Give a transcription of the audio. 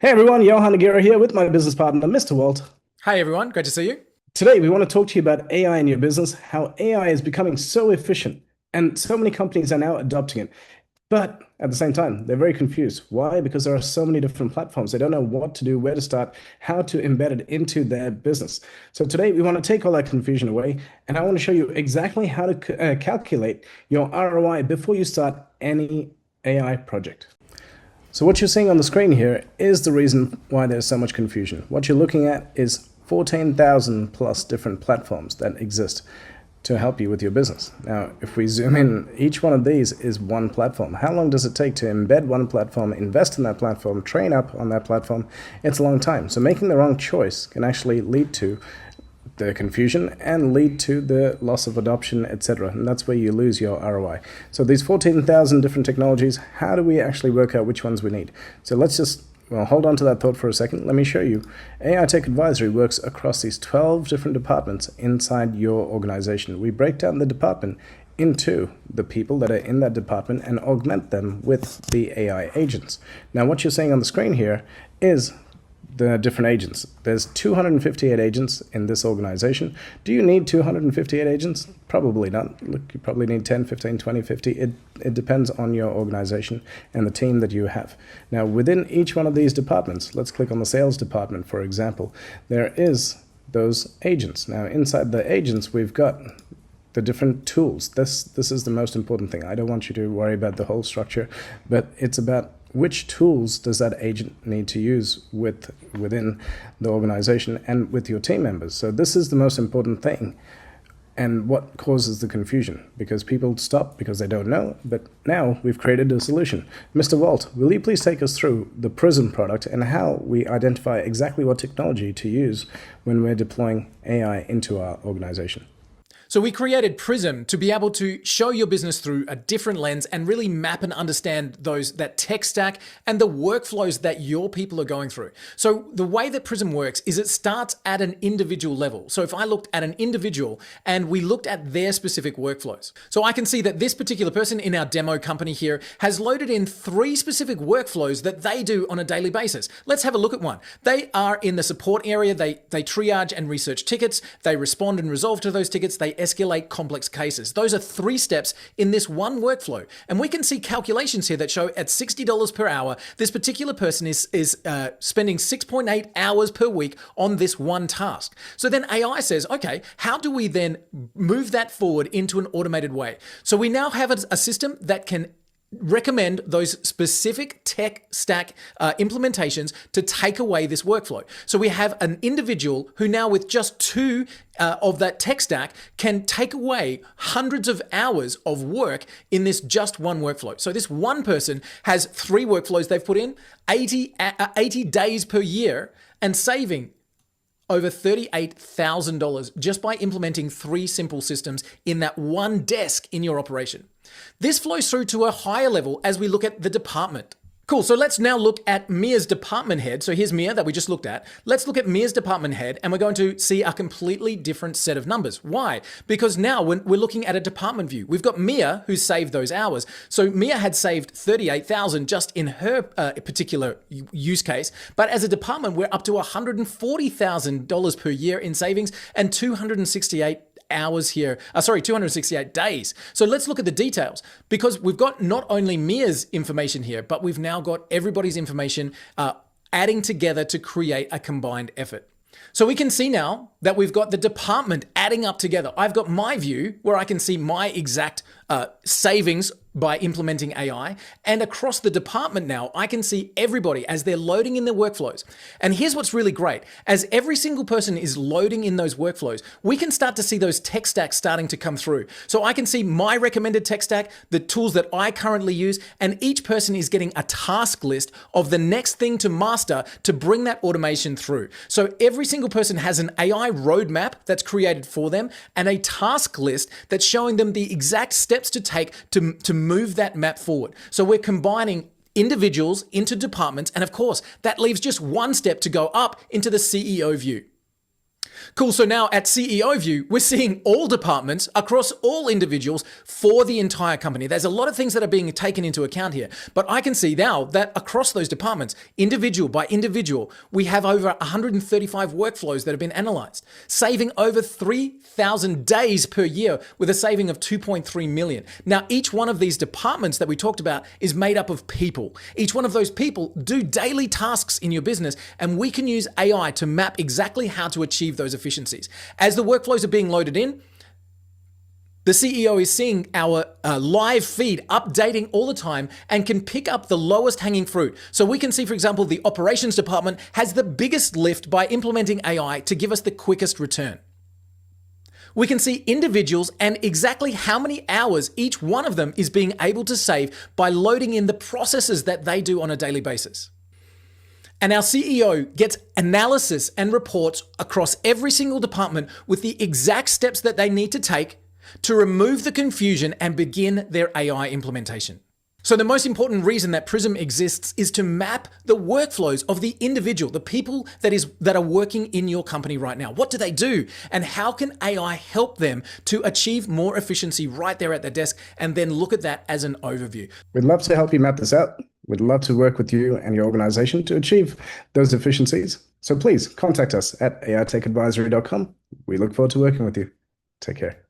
Hey everyone, Johann Nogueira here with my business partner, Mr. Walt. Hi everyone, great to see you. Today, we want to talk to you about AI in your business, how AI is becoming so efficient, and so many companies are now adopting it. But at the same time, they're very confused. Why? Because there are so many different platforms. They don't know what to do, where to start, how to embed it into their business. So today, we want to take all that confusion away, and I want to show you exactly how to calculate your ROI before you start any AI project. So what you're seeing on the screen here is the reason why there's so much confusion. What you're looking at is 14,000 plus different platforms that exist to help you with your business. Now, if we zoom in, each one of these is one platform. How long does it take to embed one platform, invest in that platform, train up on that platform? It's a long time. So making the wrong choice can actually lead to the confusion and lead to the loss of adoption, etc. And that's where you lose your ROI. So these 14,000 different technologies, how do we actually work out which ones we need? So let's just, hold on to that thought for a second. Let me show you. AI Tech Advisory works across these 12 different departments inside your organization. We break down the department into the people that are in that department and augment them with the AI agents. Now, what you're seeing on the screen here is the different agents. There's 258 agents in this organization. Do you need 258 agents? Probably not. Look, you probably need 10, 15, 20, 50. It depends on your organization and the team that you have. Now, within each one of these departments, let's click on the sales department, for example, there is those agents. Now, inside the agents, we've got the different tools. This is the most important thing. I don't want you to worry about the whole structure, but it's about which tools does that agent need to use within the organization and with your team members. So this is the most important thing, and what causes the confusion, because people stop because they don't know. But now we've created a solution. Mr. Walt, will you please take us through the PRISM product and how we identify exactly what technology to use when we're deploying AI into our organization? So we created PRISM to be able to show your business through a different lens and really map and understand that tech stack and the workflows that your people are going through. So the way that PRISM works is it starts at an individual level. So if I looked at an individual and we looked at their specific workflows, so I can see that this particular person in our demo company here has loaded in 3 specific workflows that they do on a daily basis. Let's have a look at one. They are in the support area. They triage and research tickets. They respond and resolve to those tickets. They escalate complex cases. Those are 3 steps in this one workflow. And we can see calculations here that show at $60 per hour, this particular person is spending 6.8 hours per week on this one task. So then AI says, okay, how do we then move that forward into an automated way? So we now have a system that can recommend those specific tech stack implementations to take away this workflow. So we have an individual who now with just 2 of that tech stack can take away hundreds of hours of work in this just one workflow. So this one person has 3 workflows they've put in, 80 days per year, and saving over $38,000 just by implementing 3 simple systems in that one desk in your operation. This flows through to a higher level as we look at the department. Cool, so let's now look at Mia's department head. So here's Mia that we just looked at. Let's look at Mia's department head and we're going to see a completely different set of numbers. Why? Because now when we're looking at a department view, we've got Mia who saved those hours. So Mia had saved $38,000 just in her particular use case. But as a department, we're up to $140,000 per year in savings and 268 hours here, 268 days. So let's look at the details, because we've got not only Mia's information here, but we've now got everybody's information adding together to create a combined effort. So we can see now that we've got the department adding up together. I've got my view where I can see my exact savings by implementing AI. And across the department now, I can see everybody as they're loading in their workflows. And here's what's really great. As every single person is loading in those workflows, we can start to see those tech stacks starting to come through. So I can see my recommended tech stack, the tools that I currently use, and each person is getting a task list of the next thing to master to bring that automation through. So every single person has an AI roadmap that's created for them and a task list that's showing them the exact steps to take to move that map forward. So we're combining individuals into departments, and of course, that leaves just one step to go up into the CEO view. Cool. So now at CEO view, we're seeing all departments across all individuals for the entire company. There's a lot of things that are being taken into account here, but I can see now that across those departments, individual by individual, we have over 135 workflows that have been analyzed, saving over 3,000 days per year with a saving of 2.3 million. Now, each one of these departments that we talked about is made up of people. Each one of those people do daily tasks in your business, and we can use AI to map exactly how to achieve those efficiencies. As the workflows are being loaded in, the CEO is seeing our live feed updating all the time and can pick up the lowest hanging fruit. So we can see, for example, the operations department has the biggest lift by implementing AI to give us the quickest return. We can see individuals and exactly how many hours each one of them is being able to save by loading in the processes that they do on a daily basis. And our CEO gets analysis and reports across every single department with the exact steps that they need to take to remove the confusion and begin their AI implementation. So the most important reason that PRISM exists is to map the workflows of the individual, the people that are working in your company right now. What do they do? And how can AI help them to achieve more efficiency right there at their desk, and then look at that as an overview? We'd love to help you map this out. We'd love to work with you and your organization to achieve those efficiencies. So please contact us at aitechadvisory.com. We look forward to working with you. Take care.